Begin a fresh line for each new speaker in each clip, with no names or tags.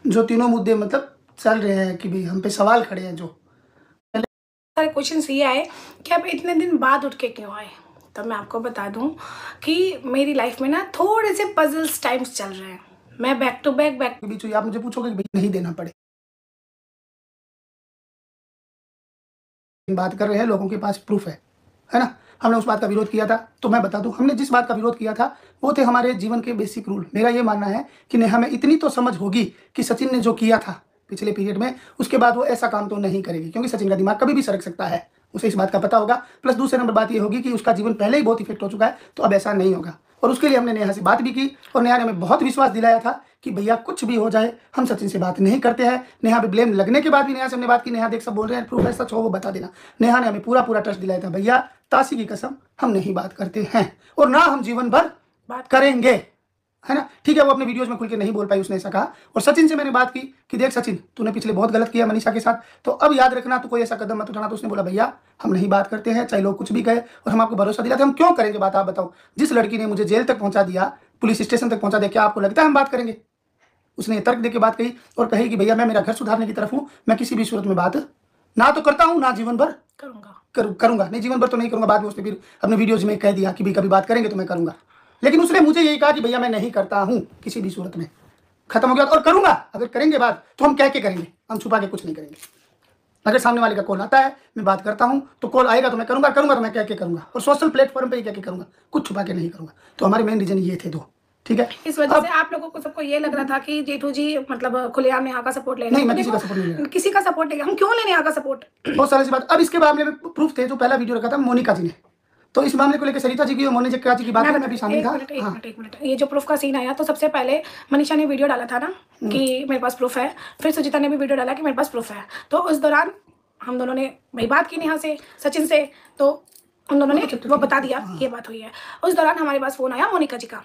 जो तीनों मुद्दे मतलब चल रहे हैं कि भाई हम पे सवाल खड़े हैं, जो
सारे क्वेश्चन ये आए कि आप इतने दिन बाद उठ के क्यों आए। तो मैं आपको बता दूं कि मेरी लाइफ में ना थोड़े से पजल्स टाइम्स चल रहे हैं। मैं बैक टू बैक
बीच आप मुझे पूछोगे कि भाई नहीं देना पड़े, बात कर रहे हैं, लोगों के पास प्रूफ है ना। हमने उस बात का विरोध किया था, तो मैं बता दूं हमने जिस बात का विरोध किया था वो थे हमारे जीवन के बेसिक रूल। मेरा ये मानना है कि नेहा में इतनी तो समझ होगी कि सचिन ने जो किया था पिछले पीरियड में, उसके बाद वो ऐसा काम तो नहीं करेगी, क्योंकि सचिन का दिमाग कभी भी सरक सकता है, उसे इस बात का पता होगा। प्लस दूसरे नंबर बात ये होगी कि उसका जीवन पहले ही बहुत इफेक्ट हो चुका है, तो अब ऐसा नहीं होगा। और उसके लिए हमने नेहा से बात भी की, और नेहा ने हमें बहुत विश्वास दिलाया था कि भैया कुछ भी हो जाए हम सचिन से बात नहीं करते हैं। नेहा पे ब्लेम लगने के बाद भी नेहा से हमने बात की, नेहा देख सब बोल रहे हैं, प्रूफ है, सच हो वो बता देना। नेहा ने हमें पूरा ट्रस्ट दिलाया था, भैया ताशी की कसम हम नहीं बात करते हैं और ना हम जीवन भर बात करेंगे, है ना। ठीक है, वो अपने वीडियोज में खुल के नहीं बोल पाई, उसने ऐसा कहा। और सचिन से मैंने बात की कि देख सचिन, तूने पिछले बहुत गलत किया मनीषा के साथ, तो अब याद रखना तू कोई ऐसा कदम मत उठाना। तो उसने बोला भैया हम नहीं बात करते हैं, चाहे लोग कुछ भी कहे, और हम आपको भरोसा दिलाते हैं। हम क्यों करेंगे बात, आप बताओ। जिस लड़की ने मुझे जेल तक पहुंचा दिया, पुलिस स्टेशन तक पहुंचा दिया, क्या आपको लगता है हम बात करेंगे? उसने तर्क दे के बात कही और कही कि भैया मैं मेरा घर सुधारने की तरफ हूँ, मैं किसी भी सूरत में बात ना तो करता हूँ, ना जीवन भर करूंगा। नहीं, जीवन भर तो नहीं करूंगा। बाद में उसने फिर अपने वीडियोज में कह दिया कि भी कभी बात करेंगे तो मैं करूंगा, लेकिन उसने मुझे यही कहा कि भैया मैं नहीं करता हूँ किसी भी सूरत में, खत्म हो गया। और करूंगा, अगर करेंगे बात तो हम कह के करेंगे, हम छुपा के कुछ नहीं करेंगे। अगर सामने वाले का कॉल आता है, मैं बात करता हूँ, तो कॉल आएगा तो मैं करूंगा तो मैं कह के करूंगा, और सोशल प्लेटफॉर्म पे ही कह के करूंगा, कुछ छुपा के नहीं करूंगा। तो हमारे मेन रीजन ये थे दो, ठीक है।
इस वजह से आप लोगों को सबको ये लग रहा था कि जेठू जी मतलब खुलेआम नेहा का सपोर्ट लेना।
नहीं, मैं किसी का सपोर्ट नहीं ले रहा,
किसी का सपोर्ट नहीं। हम क्यों लेने नेहा का सपोर्ट?
बहुत सारी सी बात। अब इसके मामले में प्रूफ थे, जो पहला वीडियो रखा था मोनिका जी ने, तो इस मामले को लेकर सरिता जी की और मोनिका जी की बात में भी शामिल था।
एक मिनट, ये जो प्रूफ का सीन आया, तो सबसे पहले मनीषा ने वीडियो डाला था ना कि मेरे पास प्रूफ है, फिर सुचिता ने भी वीडियो डाला कि मेरे पास प्रूफ है। तो उस दौरान हम दोनों ने भाई बात की नेहा से, सचिन से, तो उन दोनों ने वो बता दिया ये बात हुई है। उस दौरान हमारे पास फोन आया मोनिका जी का।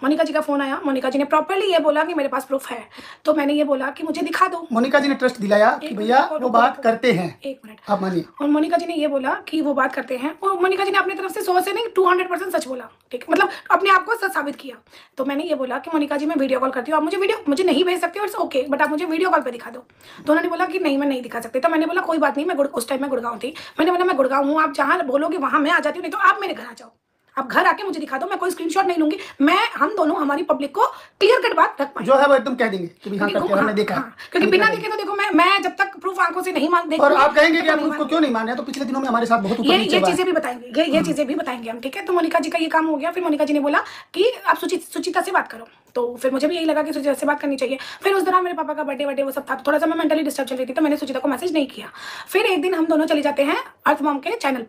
मोनिका जी का फोन आया, मोनिका जी ने प्रॉपर्ली ये बोला कि मेरे पास प्रूफ है। तो मैंने ये बोला कि मुझे दिखा दो।
मोनिका जी ने ट्रस्ट दिलाया कि भैया वो बात करते हैं।
एक मिनट,
आप मानिए।
और मोनिका जी ने ये बोला कि वो बात करते हैं, और मोनिका जी ने अपनी तरफ से 100 से नहीं 200% सच बोला, ठीक है, मतलब अपने आप को सच साबित किया। तो मैंने ये बोला कि मोनिका जी मैं वीडियो कॉल करती हूँ, आप मुझे वीडियो मुझे नहीं भेज सकते हो, ओके, बट आप मुझे वीडियो कॉल पे दिखा दो। तो उन्होंने बोला कि नहीं मैं नहीं दिखा सकती। तो मैंने बोला कोई बात नहीं, मैं उस टाइम में गुड़गांव थी, मैंने बोला मैं गुड़गांव हूँ, आप जहाँ बोलोगे वहाँ मैं आ जाती हूँ, नहीं तो आप मेरे घर आ जाओ, आप घर आके मुझे दिखा दो, मैं कोई स्क्रीनशॉट नहीं लूंगी। मैं हम दोनों हमारी पब्लिक को क्लियर कट बात रख पाए,
जो है वो एकदम कह देंगे कि हाँ करते हैं, हमने देखा।
क्योंकि बिना देखे तो देखो मैं जब तक प्रूफ आंखों से नहीं मान
और आप कहेंगे कि आप प्रूफ को क्यों नहीं मान रहे, तो पिछले दिनों में हमारे साथ बहुत
ये चीजें भी बताएंगे, ये चीजें भी बताएंगे हम, ठीक है। तो मोनिका जी का ये काम हो गया। फिर मोनिका जी ने बोला कि आप सुचिता से बात करो, तो फिर मुझे भी यही लगा कि सुचिता से बात करनी चाहिए। फिर उस दौरान मेरे पापा का बर्थडे वो सब था, थोड़ा सा मैं मेंटली डिस्टर्ब चल रही थी, तो मैंने सुचिता को मैसेज नहीं किया। फिर एक दिन हम दोनों चले जाते हैं अर्थ मॉम के पैनल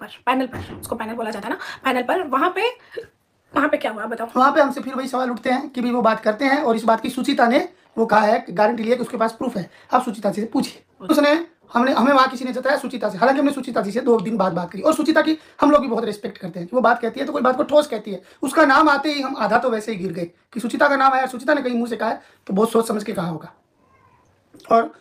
पर, उसको पैनल बोला जाता है ना, पैनल पर। वहाँ पे क्या हुआ बताओ?
वहाँ पे हमसे फिर वही सवाल उठते हैं कि भी वो बात करते हैं, और इस बात की सुचिता ने वो कहा है, गारंटी लिया कि उसके पास प्रूफ है। आप सुचिता से पूछिए, उसने हमें वहाँ किसी ने जताया सुचिता से, हालांकि हमने सुचिता जी से 2 दिन बाद बात करी, और सुचिता की हम लोग भी बहुत रिस्पेक्ट करते हैं कि वो बात कहती है तो कोई बात को ठोस कहती है। उसका नाम आते ही हम आधा तो वैसे ही गिर गए कि सुचिता का नाम आया, सुचिता ने कहीं मुंह से कहा है तो बहुत सोच समझ के कहा होगा। और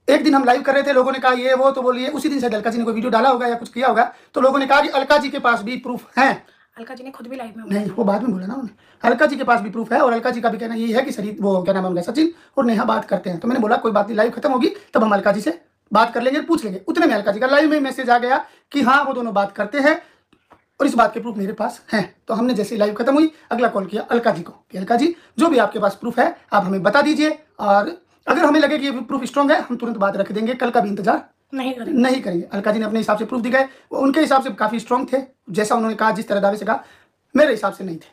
एक दिन हम लाइव कर रहे थे, लोगों ने कहा ये वो, तो बोलिए उसी दिन शायद अलका जी ने कोई वीडियो डाला होगा या कुछ किया होगा, तो लोगों ने कहा कि अलका जी के पास भी प्रूफ है।
अलका जी ने खुद भी लाइव में
नहीं, वो बाद में बोला ना उन्होंने, अलका जी के पास भी प्रूफ है, और अलका जी का भी कहना ये है कि शरीर वो क्या नाम है उनका, सचिन और नेहा बात करते हैं। तो मैंने बोला कोई बात नहीं, लाइव खत्म होगी तब हम अलका जी से बात कर लेंगे, पूछ लेंगे। उतने में अलका जी का लाइव में मैसेज आ गया कि हाँ वो दोनों बात करते हैं और इस बात के प्रूफ मेरे पास हैं। तो हमने जैसे लाइव खत्म हुई अगला कॉल किया अलका जी को कि अलका जी जो भी आपके पास प्रूफ है आप हमें बता दीजिए, और अगर हमें लगे कि ये प्रूफ स्ट्रॉन्ग है हम तुरंत बात रख देंगे, कल का भी इंतजार नहीं करेंगे। अलका जी ने अपने हिसाब से प्रूफ दिखाए, वो उनके हिसाब से काफ़ी स्ट्रॉन्ग थे, जैसा उन्होंने कहा, जिस तरह दावे से कहा, मेरे हिसाब से नहीं थे।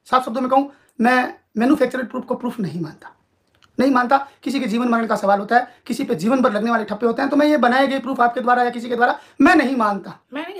साफ शब्दों में कहूँ, मैं मैन्युफैक्चर्ड प्रूफ को प्रूफ नहीं मानता। किसी के जीवन मरण का सवाल होता है, किसी पे जीवन भर लगने वाले ठप्पे होते हैं, तो मैं ये बनाए गए प्रूफ आपके द्वारा या किसी के द्वारा मैं नहीं मानता।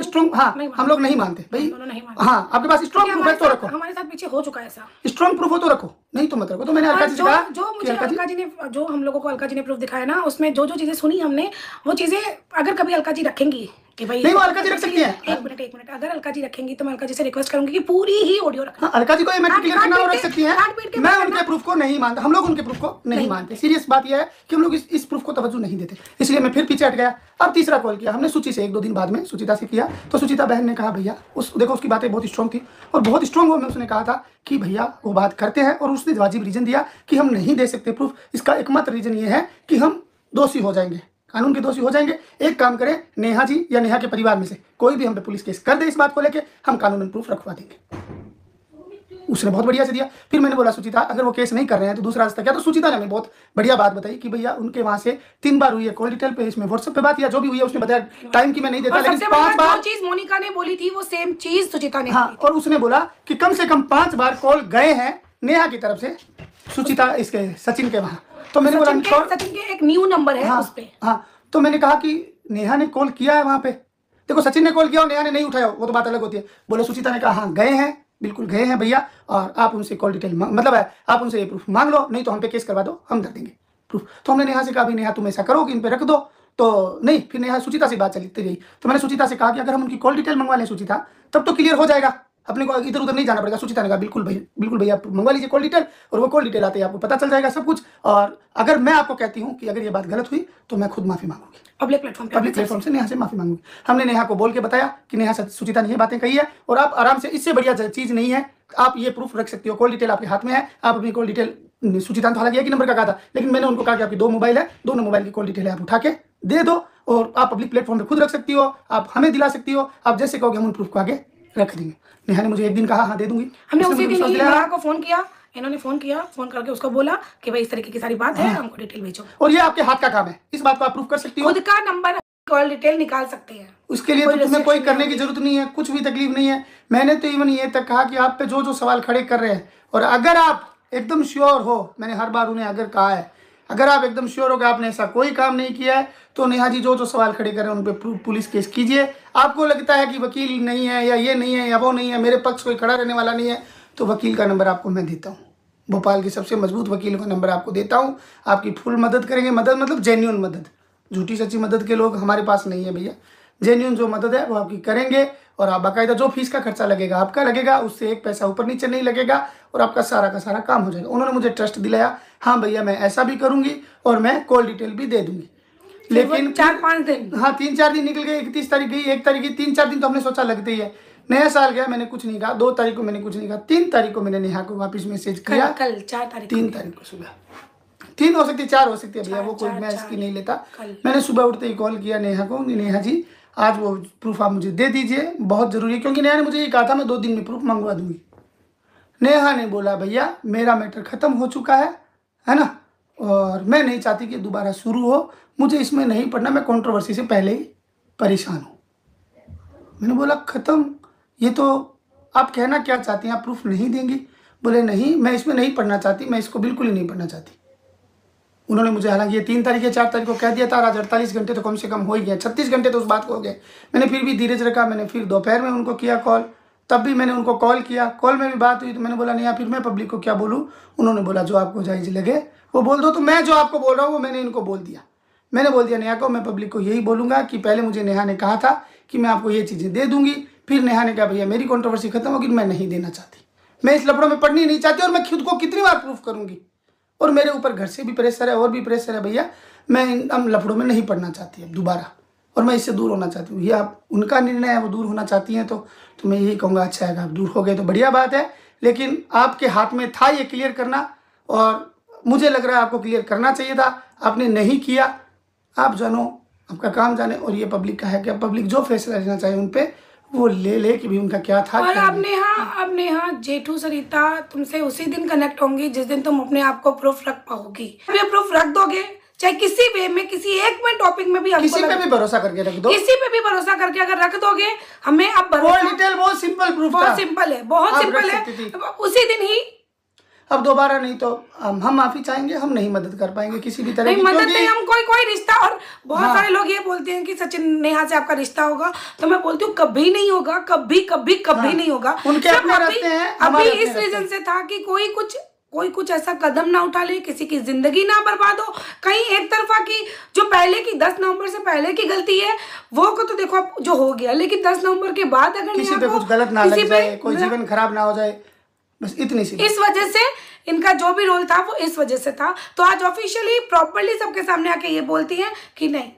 स्ट्रॉन्ग, हाँ हम लोग नहीं मानते भाई। हाँ, आपके पास स्ट्रॉन्ग प्रूफ है तो रखो।
हमारे साथ पीछे हो चुका है ऐसा,
स्ट्रॉन्ग प्रूफ हो तो रखो, नहीं तो मत रखो। तो मैंने अलका जी से कहा,
जो हम लोगों को अलका जी ने प्रूफ दिखाया ना, उसमें जो चीजें सुनी हमने, वो चीजें अगर कभी अलका जी रखेंगी कि भाई
नहीं, वो अलका जी रख सकती हैं।
एक मिनट, अगर अलका जी रखेंगी तो मैं अलका जी से रिक्वेस्ट करूंगी कि पूरी ही ऑडियो रखना।
हाँ, अलका जी को ये मैटर क्लियर करना, वो रख सकती हैं।
काट पीट के
मैं
बात
उनके
करना।
प्रूफ को नहीं मानता, हम लोग उनके प्रूफ को नहीं मानते। सीरियस बात यह है कि हम लोग इस प्रूफ को तवज्जो नहीं देते, इसलिए मैं फिर पीछे हट गया। अब तीसरा कॉल किया हमने सूची से, 1-2 दिन बाद में सुचिता से किया, तो सुचिता बहन ने कहा भैया देखो उसकी बातें बहुत स्ट्रॉन्ग थी, और बहुत स्ट्रॉन्ग वो में उसने कहा था कि भैया वो बात करते हैं, और उसने वाजिब रीजन दिया कि हम नहीं दे सकते प्रूफ। इसका एकमात्र रीजन ये है कि हम दोषी हो जाएंगे, कानून के दोषी हो जाएंगे। एक काम करें, नेहा जी या नेहा के परिवार में से कोई भी हम पे पुलिस केस कर दे इस बात को लेके, हम कानूनन प्रूफ रखवा देंगे। उसने बहुत बढ़िया से दिया। फिर मैंने बोला सुचिता अगर वो केस नहीं कर रहे हैं तो दूसरा रास्ता क्या? तो सुचिता ने हमें बहुत बढ़िया बात बताई कि भैया उनके वहां से 3 बार हुई है कॉल डिटेल पे, इसमें व्हाट्सएप पे बात या जो भी हुई है उसने बताया टाइम की मैं नहीं देता, लेकिन 5 बार
जो चीज मोनिका ने बोली थी वो सेम चीज सुचिता ने
हाँ, और उसने बोला कि कम से कम 5 बार कॉल गए हैं नेहा की तरफ से सुचिता इसके सचिन के वहां। तो मैंने बोला
सचिन के एक न्यू नंबर है उस पे।
हाँ, तो मैंने कहा कि नेहा ने कॉल किया है वहां पे, देखो सचिन ने कॉल किया और नेहा ने नहीं उठाया, वो तो बात अलग होती है। बोले सुचिता ने कहा हाँ गए हैं, बिल्कुल गए हैं भैया, और आप उनसे कॉल डिटेल मतलब है आप उनसे ये प्रूफ मांग लो, नहीं तो हम पे केस करवा दो, हम कर देंगे प्रूफ। तो हमने नेहा से कहा भी नेहा तुम ऐसा करो कि इन पे रख दो, तो नहीं, फिर नेहा सुचिता से बात चलती रही। तो मैंने सुचिता से कहा कि अगर हम उनकी कॉल डिटेल मंगवा लें सुचिता, तब तो क्लियर हो जाएगा, अपने को इधर उधर नहीं जाना पड़ेगा। सुचिता ने कहा बिल्कुल भैया आप मंगवा लीजिए कॉल डिटेल, और वो कॉल डिटेल आते ही आपको पता चल जाएगा सब कुछ। और अगर मैं आपको कहती हूँ कि अगर ये बात गलत हुई तो मैं खुद माफी मांगूंगी, पब्लिक प्लेटफॉर्म से नेहा से माफी मांगूंगी। हमने नेहा को बोल के बताया कि नेहा सुचिता ने ये बातें कही है, और आप आराम से, इससे बढ़िया चीज नहीं है, आप ये प्रूफ रख सकती हो, कॉल डिटेल आपके हाथ में है, आप अपनी कॉल डिटेल सुचिता ने हालांकि एक ही नंबर का कहा था, लेकिन मैंने उनको कहा कि आपकी 2 मोबाइल है, दोनों मोबाइल की कॉल डिटेल है आप उठा के दे दो, और आप पब्लिक प्लेटफॉर्म पे खुद रख सकती हो, आप हमें दिला सकती हो, आप जैसे कहोगे हम उन प्रूफ को आगे रख देंगे। नेहा ने मुझे एक दिन कहा हाँ दे दूंगी,
हमने उसी दिन नेहा को फोन किया, इन्होंने फोन करके उसको बोला कि भाई इस तरीके की सारी बात है, हमको डिटेल भेजो,
और ये आपके हाथ का काम है, इस बात को आप प्रूफ कर सकती हो,
खुद का नंबर कॉल डिटेल निकाल सकते हैं,
उसके लिए तो तुम्हें कोई करने की जरूरत नहीं है, कुछ भी तकलीफ नहीं है। मैंने तो इवन ये तक कहा कि आप पे जो सवाल खड़े कर रहे हैं, और अगर आप एकदम श्योर हो, मैंने हर बार उन्हें अगर कहा है, अगर आप एकदम श्योर हो कि आपने ऐसा कोई काम नहीं किया है, तो नेहा जी जो सवाल खड़े कर रहे हैं उन पे पुलिस केस कीजिए। आपको लगता है कि वकील नहीं है या ये नहीं है या वो नहीं है, मेरे पक्ष कोई खड़ा रहने वाला नहीं है, तो वकील का नंबर आपको मैं देता हूँ, भोपाल के सबसे मजबूत वकील का नंबर आपको देता हूँ, आपकी फुल मदद करेंगे। मदद मतलब जेन्युइन मदद, झूठी सच्ची मदद के लोग हमारे पास नहीं है भैया, जेन्युइन जो मदद है वो आपकी करेंगे, और आप बाकायदा जो फीस का खर्चा लगेगा आपका लगेगा, उससे 1 पैसा ऊपर नीचे नहीं लगेगा, और आपका सारा का सारा काम हो जाएगा। उन्होंने मुझे ट्रस्ट दिलाया, हाँ भैया मैं ऐसा भी करूंगी और मैं कॉल डिटेल भी दे दूंगी। लेकिन
4-5 दिन,
हाँ 3-4 दिन निकल गए, 31 तारीख गई, 1 तारीख गई, 3-4 दिन तो हमने सोचा लगते ही है। नया साल गया, मैंने कुछ नहीं कहा, 2 तारीख को मैंने कुछ नहीं कहा, 3 तारीख को मैंने नेहा को वापस मैसेज किया,
कल 4 तारीख,
3 तारीख को सुबह, 3 हो सकती है 4 हो सकती है भैया, वो कोई मैं इसकी नहीं लेता। मैंने सुबह उठते ही कॉल किया नेहा को, नेहा जी आज वो प्रूफ आप मुझे दे दीजिए, बहुत ज़रूरी है, क्योंकि नेहा ने मुझे ये कहा था मैं 2 दिन में प्रूफ मंगवा दूंगी। नेहा ने बोला भैया मेरा मैटर ख़त्म हो चुका है ना, और मैं नहीं चाहती कि दोबारा शुरू हो, मुझे इसमें नहीं पढ़ना, मैं कंट्रोवर्सी से पहले ही परेशान हूँ। मैंने बोला ख़त्म, ये तो आप कहना क्या चाहती हैं, आप प्रूफ नहीं देंगी? बोले नहीं मैं इसमें नहीं पढ़ना चाहती, मैं इसको बिल्कुल ही नहीं पढ़ना चाहती। उन्होंने मुझे हालांकि ये 3 तारीख या 4 तारीख को कह दिया था, आज 48 घंटे तो कम से कम हो ही गए, 36 घंटे तो उस बात को हो गए। मैंने फिर भी धीरज रखा, मैंने फिर दोपहर में उनको किया कॉल, तब भी मैंने उनको कॉल किया, कॉल में भी बात हुई, तो मैंने बोला नहीं फिर मैं पब्लिक को क्या बोलूँ। उन्होंने बोला जो आपको जायज़ लगे वो बोल दो, तो मैं जो आपको बोल रहा हूँ वो मैंने इनको बोल दिया। मैंने बोल दिया नेहा को, मैं पब्लिक को यही बोलूँगा कि पहले मुझे नेहा ने कहा था कि मैं आपको ये चीज़ें दे दूँगी, फिर नेहा ने कहा भैया मेरी कंट्रोवर्सी खत्म होगी, मैं नहीं देना चाहती, मैं इस लफड़ों में पढ़नी नहीं चाहती, और मैं खुद को कितनी बार प्रूफ करूँगी, और मेरे ऊपर घर से भी प्रेशर है और भी प्रेशर है भैया, मैं इन लफड़ों में नहीं पढ़ना चाहती अब दोबारा, और मैं इससे दूर होना चाहती हूँ। ये आप उनका निर्णय है, वो दूर होना चाहती हैं तो मैं यही कहूँगा अच्छा है, आप दूर हो गए तो बढ़िया बात है, लेकिन आपके हाथ में था ये क्लियर करना, और मुझे लग रहा है आपको क्लियर करना चाहिए था, आपने नहीं किया। आप जानो, आपका काम जाने, और ये पब्लिक का है कि पब्लिक जो फैसला लेना चाहिए उन पे वो ले कि भी उनका क्या था।
और अब नेहा जेठू सरिता तुमसे उसी दिन कनेक्ट होंगी जिस दिन तुम अपने आप को प्रूफ रख पाओगी। ये प्रूफ रख दोगे, चाहे किसी वे में, किसी एक में टॉपिक में भी,
किसी पे भी भरोसा करके रख दो,
किसी पे भी भरोसा करके अगर रख दोगे, हमें अब
कॉल डिटेल बहुत सिंपल प्रूफ,
बहुत सिंपल है, बहुत सिंपल है, उसी दिन ही।
अब दोबारा नहीं तो हम माफी चाहेंगे, हम नहीं मदद कर पाएंगे किसी भी तरह की,
मदद नहीं, हम कोई रिश्ता, और बहुत सारे लोग ये बोलते हैं कि सचिन नेहा से आपका रिश्ता होगा, तो मैं बोलती हूँ कभी नहीं होगा, कभी नहीं होगा,
उनके अपने रास्ते हैं,
अभी इस रीजन से था कि कोई कुछ ऐसा कदम ना उठा ले, किसी की जिंदगी ना बर्बाद हो। कहीं एक तरफा की जो पहले की 10 नवंबर से पहले की गलती है वो को तो देखो अब जो हो गया, लेकिन 10 नवंबर के बाद अगर
किसी पे कुछ गलत ना लग जाए, कोई जीवन खराब ना हो जाए, बस इतनी सी।
इस वजह से इनका जो भी रोल था वो इस वजह से था। तो आज ऑफिशियली प्रॉपर्ली सबके सामने आके ये बोलती हैं कि नहीं,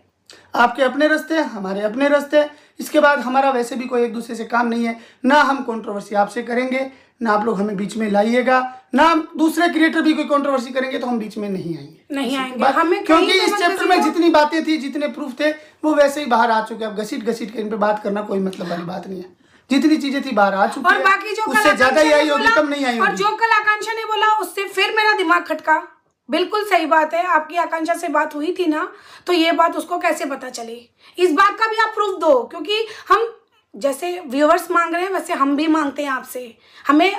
आपके अपने रास्ते, हमारे अपने रास्ते। इसके बाद हमारा वैसे भी कोई एक दूसरे से काम नहीं है, ना हम कंट्रोवर्सी आपसे करेंगे, ना आप लोग हमें बीच में लाइएगा, ना हम दूसरे क्रिएटर भी कोई कंट्रोवर्सी करेंगे तो हम बीच में नहीं आएंगे,
हमें
क्योंकि इस चैप्टर में जितनी बातें थी, जितने प्रूफ थे वो वैसे ही बाहर आ चुके हैं। अब घसीट के इन पे बात करना कोई मतलब वाली बात नहीं है। जितनी चीजें थी बाहर आ चुकी
और बाकी जो
उससे ज्यादा ही आई होगी, कम नहीं आई होगी।
और जो कल आकांक्षा ने बोला उससे फिर मेरा दिमाग खटका। बिल्कुल सही बात है, आपकी आकांक्षा से बात हुई थी ना, तो ये बात उसको कैसे पता चली, इस बात का भी आप प्रूफ दो। क्योंकि हम जैसे व्यूअर्स मांग रहे हैं वैसे हम भी मांगते हैं आपसे। हमें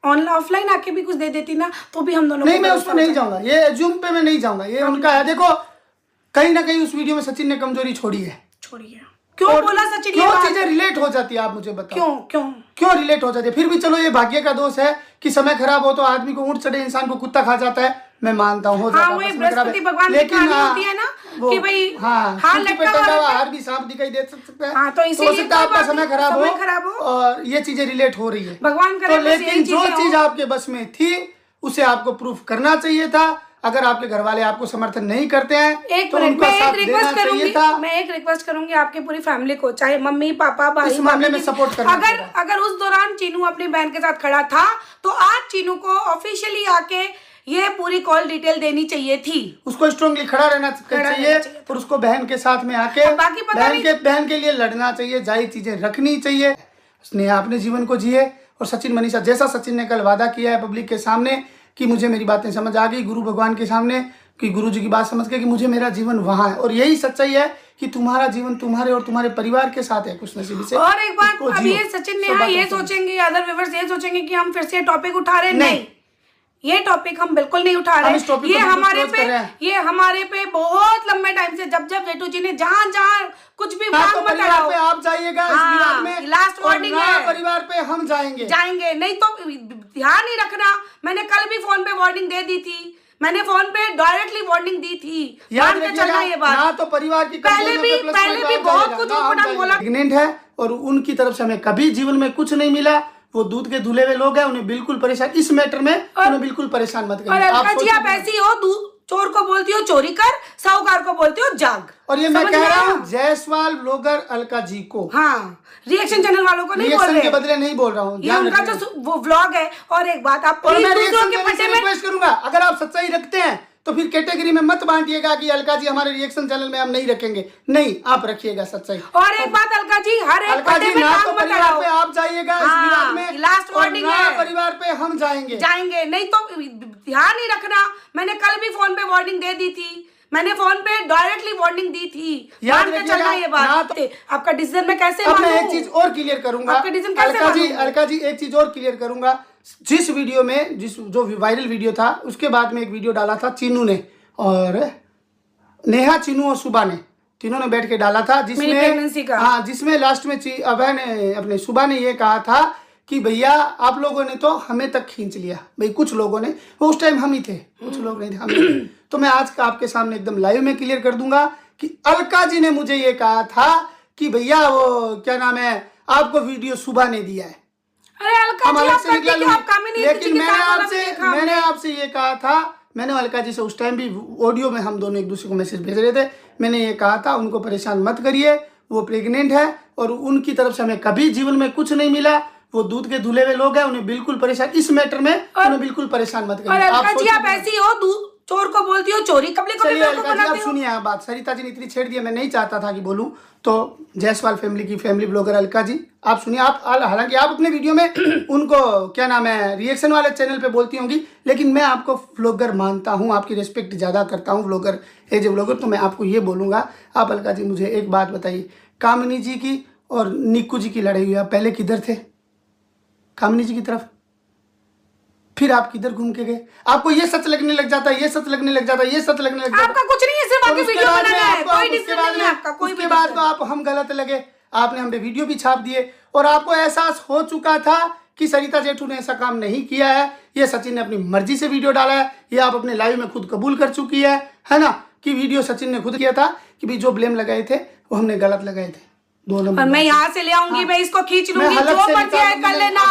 ऑनलाइन ऑफलाइन आके भी कुछ दे देती ना तो भी हम दोनों
नहीं, मैं उसको नहीं जाऊंगा, ये एज्यूम पे मैं नहीं जाऊंगा, ये उनका है। देखो कहीं ना कहीं उस वीडियो में सचिन ने कमजोरी छोड़ी है।
क्यों बोला सचिन?
क्यों चीजें रिलेट हो जाती है, आप मुझे बताओ।
क्यों
रिलेट हो जाती है? फिर भी चलो ये भाग्य का दोष है कि समय खराब हो तो आदमी को ऊंट चढ़े इंसान को कुत्ता खा जाता है, मैं मानता हूँ।
बृहस्पति भगवान की कहानी होती है ना कि भाई हाथ लटका हुआ
हार भी सांप दिखाई दे सकता है।
हाँ, तो इसीलिए
आपका समय खराब हो और ये चीजें रिलेट हो रही है
भगवान करे।
लेकिन जो चीज आपके बस में थी उसे आपको प्रूफ करना चाहिए था। अगर आपके घर वाले आपको समर्थन नहीं करते हैं तो उनका साथ देना चाहिए था।
मैं एक रिक्वेस्ट करूंगी आपकी पूरी फैमिली को, चाहे मम्मी पापा भाई,
इस मामले में सपोर्ट करना।
अगर उस दौरान चीनू अपनी बहन के साथ खड़ा था तो आज चीनू को ऑफिशियली आके ये पूरी कॉल डिटेल देनी चाहिए थी।
उसको स्ट्रांगली खड़ा रहना चाहिए और उसको बहन के साथ में आके बहन के लिए लड़ना चाहिए, जायज चीजें रखनी चाहिए। उसने अपने जीवन को जिए और सचिन मनीषा जैसा सचिन ने कल वादा किया है पब्लिक के सामने कि मुझे मेरी बातें समझ आ गई, गुरु भगवान के सामने कि गुरु जी की बात समझ के कि मुझे मेरा जीवन वहां है और यही सच्चाई है कि तुम्हारा जीवन तुम्हारे और तुम्हारे परिवार के साथ है कुछ नसीब से।
और एक बात, अब ये सचिन नेहा ये सोचेंगे, अदर व्यूअर्स ये सोचेंगे कि हम फिर से टॉपिक उठा रहे हैं। नहीं, ये टॉपिक हम बिल्कुल नहीं उठा रहे। ये हमारे पे बहुत लंबे टाइम से जब जेठू जी ने जहाँ कुछ भी
तो परिवार पे आप जाइएगा इस विवाद में,
लास्ट वार्निंग है,
परिवार पे हम जाएंगे
नहीं तो ध्यान नहीं रखना। मैंने कल भी फोन पे वार्निंग दे दी थी, मैंने फोन पे डायरेक्टली वार्निंग दी थी।
याद रखिएगा ये बात ना, तो परिवार की
पहले भी बहुत कुछ बोला।
प्रेग्नेंट है और उनकी तरफ से हमें कभी जीवन में कुछ नहीं मिला। वो दूध के धुले हुए लोग हैं, उन्हें बिल्कुल परेशान इस मैटर में उन्हें बिल्कुल परेशान मत करिए।
आप ऐसी हो, चोर को बोलती हो चोरी कर, साहूकार को बोलती हो जाग।
और ये मैं कह रहा हूँ जायसवाल ब्लॉगर अलका जी को,
हाँ, रिएक्शन चैनल वालों को नहीं बोल रहे,
के बदले नहीं बोल रहा हूँ,
ये उनका जो वो व्लॉग है। और एक बात आप
रिक्वेस्ट करूंगा, अगर आप सच्चाई रखते हैं तो फिर कैटेगरी में मत बांटिएगा कि अलका जी हमारे रिएक्शन चैनल में हम नहीं रखेंगे। नहीं, आप रखिएगा सच्चाई।
और एक बात अलका जी, हर एक
पट्टे में नाम मत लगाओ। आप जाइएगा इस विवाद में,
लास्ट वार्निंग है,
परिवार पे हम जाएंगे
नहीं तो ध्यान नहीं रखना। मैंने कल भी फोन पे वार्निंग दे दी थी, मैंने फोन पे डायरेक्टली वार्निंग दी थी।
याद रखिएगा
ये बात आपका डिसीजन मैं कैसे
मानूं? मैं एक चीज और क्लियर करूंगा अलका जी एक चीज और क्लियर करूंगा। जिस वीडियो में जो वायरल वीडियो था उसके बाद में एक वीडियो डाला था चीनू ने और नेहा, चीनू और सुबा ने, तीनों ने बैठ के डाला था जिसमें लास्ट में अभय ने अपने सुबा ने ये कहा था कि भैया आप लोगों ने तो हमें तक खींच लिया। भाई कुछ लोगों ने, वो उस टाइम हम ही थे, कुछ लोग नहीं थे, हम ही थे। तो मैं आज का आपके सामने एकदम लाइव में क्लियर कर दूंगा कि अलका जी ने मुझे ये कहा था कि भैया वो क्या नाम है, आपको वीडियो सुबह ने दिया है।
अरे अलका जी आप काम ही नहीं,
लेकिन मैंने आपसे ये कहा था, मैंने अलका जी से उस टाइम भी ऑडियो में हम दोनों एक दूसरे को मैसेज भेज रहे थे, मैंने ये कहा था उनको परेशान मत करिए, वो प्रेग्नेंट है और उनकी तरफ से हमें कभी जीवन में कुछ नहीं मिला। वो दूध के धुले हुए लोग हैं, उन्हें बिल्कुल परेशान इस मैटर में उन्हें बिल्कुल परेशान मत करिए।
आप ऐसी हो, चोर को बोलती हो चोरी,
आप सुनिए आप बात। सरिता जी ने इतनी छेड़ दिया, मैं नहीं चाहता था कि बोलूं। तो जायसवाल फैमिली की फैमिली ब्लॉगर अलका जी आप सुनिए। आप हालांकि आप अपने वीडियो में उनको क्या नाम है रिएक्शन वाले चैनल पे बोलती होंगी, लेकिन मैं आपको व्लॉगर मानता हूं, आपकी रिस्पेक्ट ज़्यादा करता हूं व्लॉगर एज ए व्लॉगर। तो मैं आपको ये बोलूँगा, आप अलका जी मुझे एक बात बताइए, कामिनी जी की और निक्कू जी की लड़ाई हुई, आप पहले किधर थे? कामिनी जी की तरफ, फिर आप किधर घूम के गए? आपको ये सच लगने लग जाता है, ये सच लगने लग जाता है, ये सच लगने लग जाता है।
आपका कुछ नहीं है, सिर्फ आपकी वीडियो बनाना है, कोई डिसीजन नहीं है आपका।
उसके बाद तो आप हम गलत लगे, आपने हमें वीडियो भी छाप दिए और आपको एहसास हो चुका था कि सरिता जेठू ने ऐसा काम नहीं किया है, ये सचिन ने अपनी मर्जी से वीडियो डाला है, ये आप अपने लाइव में खुद कबूल कर चुकी है ना, कि वीडियो सचिन ने खुद किया था, कि भी जो ब्लेम लगाए थे वो हमने गलत लगाए थे।
और मैं यहाँ से ले आऊंगी, मैं इसको खींच लूंगी, जो मर्जी आए कर लेना,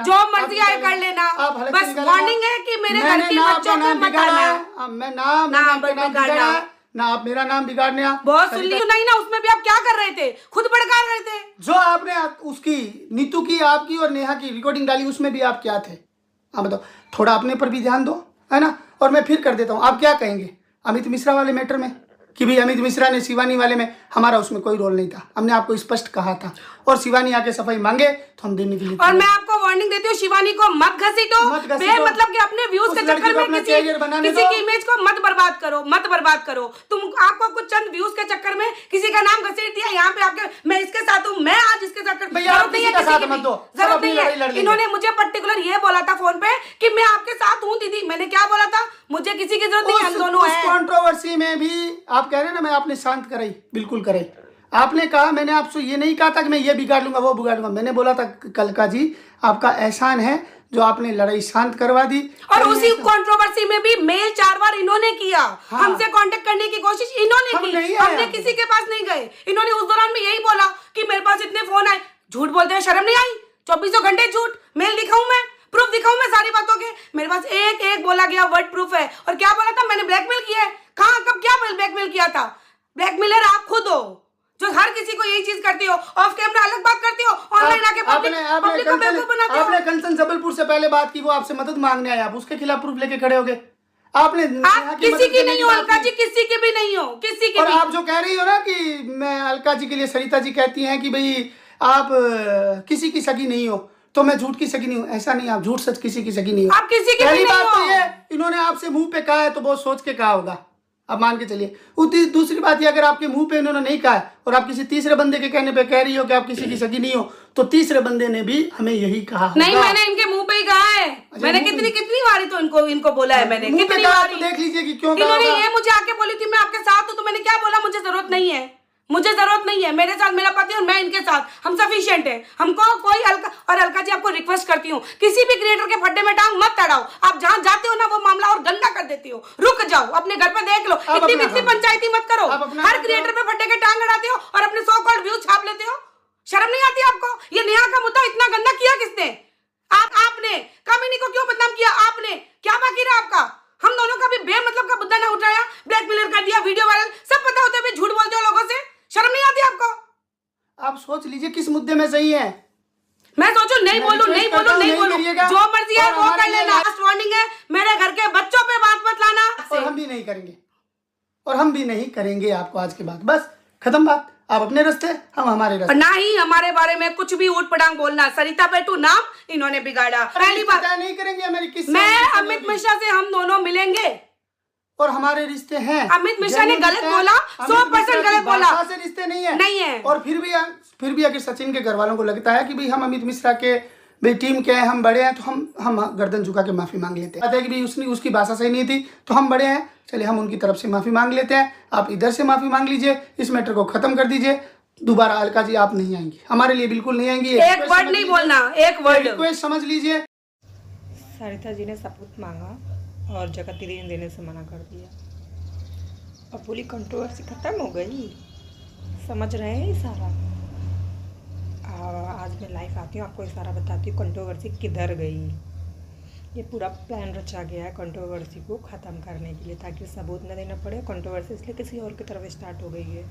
जो मर्जी आए कर लेना, बस वार्निंग है कि मेरे घर के बच्चों को मत आना।
मैं नाम बिगाड़ना ना, आप मेरा नाम बिगाड़ने।
बहुत सुन ली नहीं ना, उसमें भी आप क्या कर रहे थे, खुद भड़का रहे थे।
जो आपने उसकी नीतू की, आपकी और नेहा की रिकॉर्डिंग डाली, उसमें भी आप क्या थे? आप बताओ, थोड़ा अपने पर भी ध्यान दो, है ना। और मैं फिर कर देता हूँ, आप क्या कहेंगे अमित मिश्रा वाले मैटर में, कि भाई अमित मिश्रा ने शिवानी वाले में, हमारा उसमें कोई रोल नहीं था, हमने आपको स्पष्ट कहा था, और शिवानी आके सफाई मांगे तो हम देने के लिए।
और मैं आपको वार्निंग देती हूँ, शिवानी को मत घसीटो, मतलब कि अपने व्यूज के चक्कर में किसी की इमेज को मत बर्बाद करो, तुम आपको कुछ चंद व्यूज के चक्कर में किसी का नाम घसीट दिया, यहाँ पे आके मैं इसके साथ हूँ, मैं आज इसके साथ, जरूरत नहीं है। इन्होंने मुझे पर्टिकुलर ये बोला था फोन पे कि मैं आपके साथ हूँ दीदी, मैंने क्या बोला था, मुझे किसी की जरूरत नहीं, हम दोनों हैं।
कंट्रोवर्सी में भी आप कह रहे हैं ना, मैं आपने शांत कराई, बिल्कुल कराई। आपने कहा, मैंने आपसे ये नहीं कहा था कि मैं ये बिगाड़ लूंगा वो बिगाड़ लूंगा, मैंने बोला था कलका जी आपका एहसान है जो आपने लड़ाई शांत करवा दी।
और उसी कंट्रोवर्सी में भी मेल 4 बार इन्होंने किया,
हाँ।
हमसे कांटेक्ट करने की कोशिश इन्होंने की, हमने किसी के पास नहीं गए। इन्होंने उस दौरान में यही बोला कि मेरे पास इतने फोन आए, झूठ बोलते हैं, शर्म नहीं आई? 24 घंटे झूठ, मेल दिखाऊं मैं, प्रूफ दिखाऊं मैं सारी बातों के? मेरे पास एक बोला गया वर्ड प्रूफ है। और क्या बोला था मैंने, ब्लैकमेल किया है? कहाँ, कब, क्या ब्लैकमेल किया था? ब्लैकमेलर आप खुद हो, जो हर किसी को यही चीज करती हो, ऑफ कैमरा अलग बात करती हो, ऑनलाइन आके पब्लिक को बेवकूफ बनाते हो।
आपने कंचन जबलपुर से पहले बात की, वो आपसे मदद मांगने आए, आप उसके खिलाफ प्रूफ लेके खड़े हो गए। आपने
किसी की नहीं हो अलका जी, किसी की भी नहीं हो, किसी की।
और आप जो कह रही हो ना कि मैं अलका जी के लिए, सरिता जी कहती हैं कि भाई आप किसी की सगी नहीं हो, तो मैं झूठ की सगी नहीं हूँ, ऐसा नहीं, आप झूठ सच किसी की सगी नहीं हो।
आप किसी की भी नहीं हो।
ये इन्होंने आपसे मुंह पे कहा है तो बहुत सोच के कहा होगा, अब मान के चलिए। दूसरी बात ये, अगर आपके मुंह पे इन्होंने नहीं कहा है और आप किसी तीसरे बंदे के कहने पे कह रही हो कि आप किसी की सगी नहीं हो, तो तीसरे बंदे ने भी हमें यही कहा
नहीं, मैंने इनके मुंह पे ही कहा है। मैंने कितनी बारी तो इनको बोला है, मैंने कितनी बारी।
देख लीजिए कि क्यों
इन्होंने ये मुझे आके बोली थी मैं आपके साथ हूँ, तो मैंने क्या बोला, मुझे जरूरत नहीं है, मुझे जरूरत नहीं है, मेरे साथ मेरा पति और मैं इनके साथ, हम सफिशिएंट है, हमको कोई अलका जी आपको रिक्वेस्ट करती हूँ, किसी भी क्रिएटर के फड्डे में टांग मत अड़ाओ। आप जहाँ जाते हो ना वो मामला और गंदा कर देती हो, रुक जाओ, अपने घर पे देख लो, इतनी पंचायती मत करो। हर क्रिएटर पे फड्डे के टांग अड़ाते हो और अपने सो कॉल्ड व्यूज छाप लेते हो, शर्म नहीं आती आपको? ये नेहा का मुद्दा इतना गंदा किया किसने? आपने। कामिनी को क्यों बदनाम किया आपने? क्या बाकी रहा आपका? हम दोनों का भी बेमतलब का मुद्दा ना उठाया, ब्लैकमेलर कर दिया, वीडियो वायरल, सब पता होते हुए झूठ बोलते हो लोगों से, शर्म नहीं आती आपको?
आप सोच लीजिए किस मुद्दे में सही है।
मैं सोचू नहीं बोलूं, जो मर्जी है वो कर लेना। लास्ट वार्निंग है, मेरे घर के बच्चों पे बात मत लाना।
और हम भी नहीं करेंगे आपको आज के बाद, बस खत्म बात। आप अपने रास्ते, हम हमारे रास्ते।
ना ही हमारे बारे में कुछ भी ऊट पटांग बोलना। सरिता बेटू नाम इन्होंने बिगाड़ा, पहली बात
नहीं करेंगे। मेरी किस्से
मैं अमित मिश्रा से हम दोनों मिलेंगे
और हमारे रिश्ते हैं।
अमित मिश्रा ने गलत बोला, 100% गलत बोला,
से रिश्ते नहीं है। और फिर भी अगर सचिन के घर वालों को लगता है कि भाई हम अमित मिश्रा के भाई टीम के हैं, हम बड़े हैं, तो हम गर्दन झुका के माफी मांग लेते हैं। कि भाई उसकी भाषा सही नहीं थी तो हम बड़े हैं, चलिए हम उनकी तरफ से माफी मांग लेते हैं। आप इधर से माफी मांग लीजिए, इस मैटर को खत्म कर दीजिए। दोबारा अलका जी आप नहीं आएंगी, हमारे लिए बिल्कुल नहीं आएंगी।
एक वर्ड नहीं बोलना, एक वर्ड
रिक्वेस्ट समझ लीजिए।
सरिता जी ने सबूत मांगा और जगत दीदी ने देने से मना कर दिया और पूरी कंट्रोवर्सी खत्म हो गई। समझ रहे हैं ये सारा? आज मैं लाइव आती हूँ, आपको ये सारा बताती हूँ कंट्रोवर्सी किधर गई। ये पूरा प्लान रचा गया है कंट्रोवर्सी को ख़त्म करने के लिए, ताकि सबूत न देना पड़े। कंट्रोवर्सी इसलिए किसी और की तरफ स्टार्ट हो गई है।